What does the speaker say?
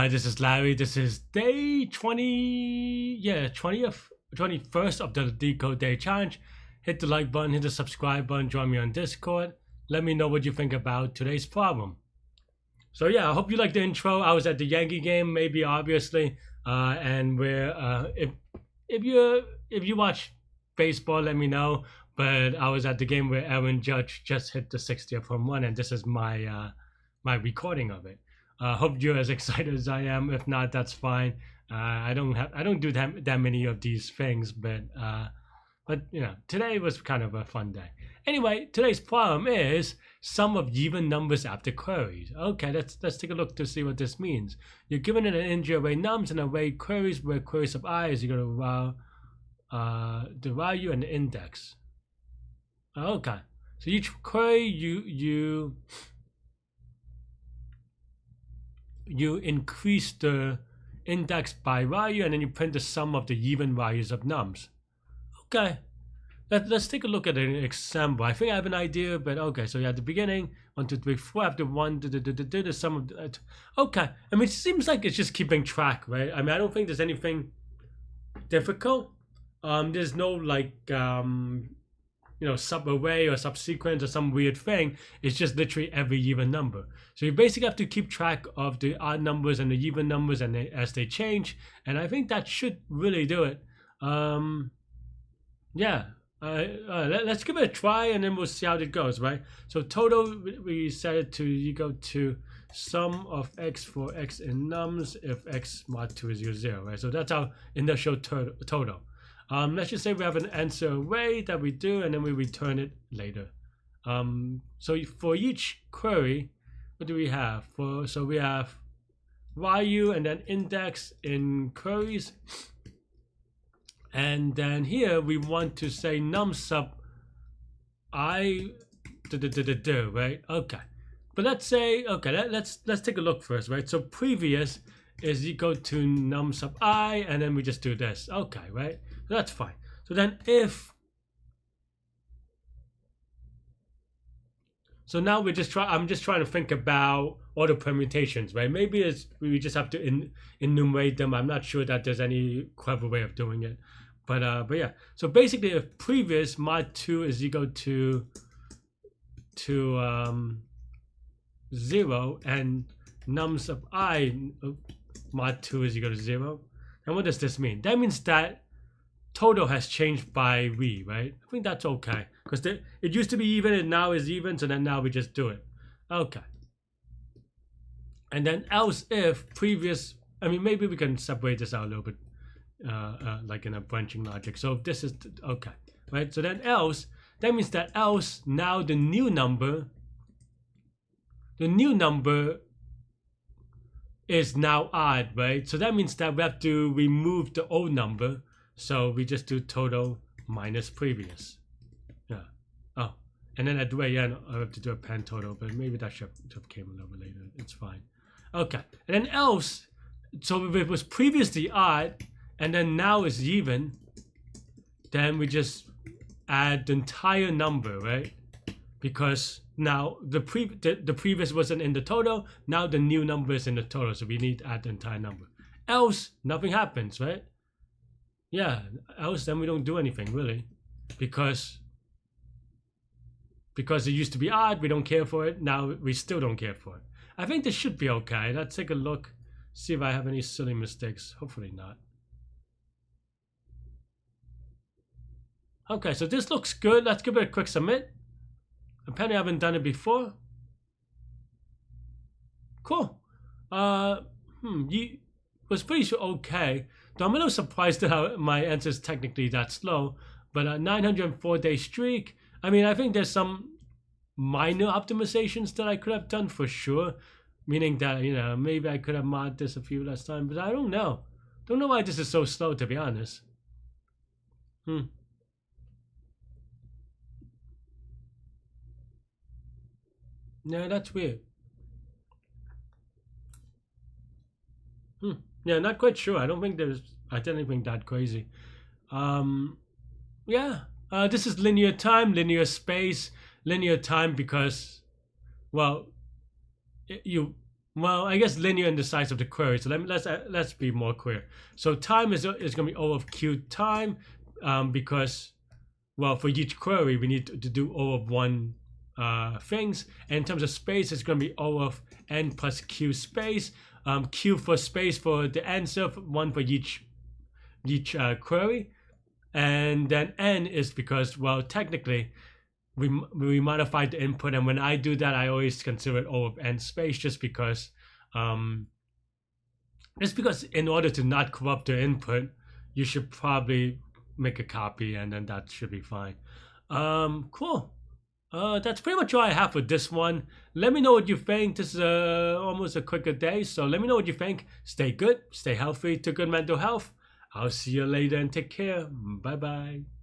Hi, this is Larry. This is day 20, 21st of the Leetcode Day Challenge. Hit the like button, hit the subscribe button, join me on Discord. Let me know what you think about today's problem. So yeah, I hope you like the intro. I was at the Yankee game, maybe obviously, and where if you watch baseball, let me know. But I was at the game where Aaron Judge just hit the 60th home run, and this is my my recording of it. Hope you're as excited as I am. If not, that's fine. I don't do that many of these things, but you know, today was kind of a fun day. Anyway, today's problem is sum of even numbers after queries. Okay, let's take a look to see what this means. You're given an integer array nums and array queries where queries of I is equal to the value and the index. Okay, so each query you increase the index by value and then you print the sum of the even values of nums. Okay, let's take a look at an example. I think I have an idea, but okay, so at the beginning, 1, 2, 3, 4, after 1, the sum of the, okay. I mean, it seems like it's just keeping track, right? I mean, I don't think there's anything difficult. There's no like you know, sub-array or subsequence or some weird thing. It's just literally every even number. So you basically have to keep track of the odd numbers and the even numbers and as they change. And I think that should really do it. Yeah, let's give it a try and then we'll see how it goes, right? So total, we set it to equal to sum of x for x in nums if x mod 2 is equal to 0, right? So that's our initial total. Let's just say we have an answer array that we do and then we return it later. So for each query, what do we have? So we have value and then index in queries. And then here we want to say num sub I right? Okay. But let's say, okay, let's take a look first, right? So previous is equal to num sub I and then we just do this. Okay, right? That's fine. So then if, so now I'm just trying to think about all the permutations, right? Maybe we just have to enumerate them. I'm not sure that there's any clever way of doing it, but yeah. So basically, if previous mod 2 is equal to 0 and nums of I mod 2 is equal to 0, and what does this mean? That means that total has changed by we, right? I think that's okay because it used to be even and now is even, so then now we just do it. Okay. And then else if previous, I mean, maybe we can separate this out a little bit like in a branching logic. So if this is okay, right? So then else, that means that else now the new number is now odd, right? So that means that we have to remove the old number. So we just do total minus previous. Yeah. Oh, and then at the way end, I have to do a pen total, but maybe that should have came a little bit later. It's fine. Okay. And then else, so if it was previously odd and then now is even, then we just add the entire number, right? Because now the previous wasn't in the total. Now the new number is in the total, so we need to add the entire number. Else, nothing happens, right? Yeah, else then we don't do anything really, because it used to be odd, we don't care for it. Now we still don't care for it. I think this should be okay. Let's take a look, see if I have any silly mistakes. Hopefully not. Okay, so this looks good. Let's give it a quick submit. Apparently I haven't done it before. Cool. Was pretty sure okay. Though I'm a little surprised that my answer is technically that slow, but 904-day streak. I mean, I think there's some minor optimizations that I could have done for sure, meaning that, you know, maybe I could have modded this a few less times, but I don't know. Don't know why this is so slow, to be honest. Yeah, that's weird. Yeah, not quite sure. I don't think I did anything that crazy. Yeah, this is linear time, linear space, linear time because, well, well, I guess linear in the size of the query. So let's be more clear. So time is going to be O of Q time, because, well, for each query we need to do O of one things. And in terms of space, it's going to be O of n plus Q space. Q for space for the answer, one for each query, and then n is because, well, technically we modified the input, and when I do that, I always consider it O of n space, just because in order to not corrupt the input, you should probably make a copy, and then that should be fine. Cool. That's pretty much all I have for this one. Let me know what you think. This is almost a quicker day, so let me know what you think. Stay good, stay healthy, to good mental health. I'll see you later and take care. Bye bye.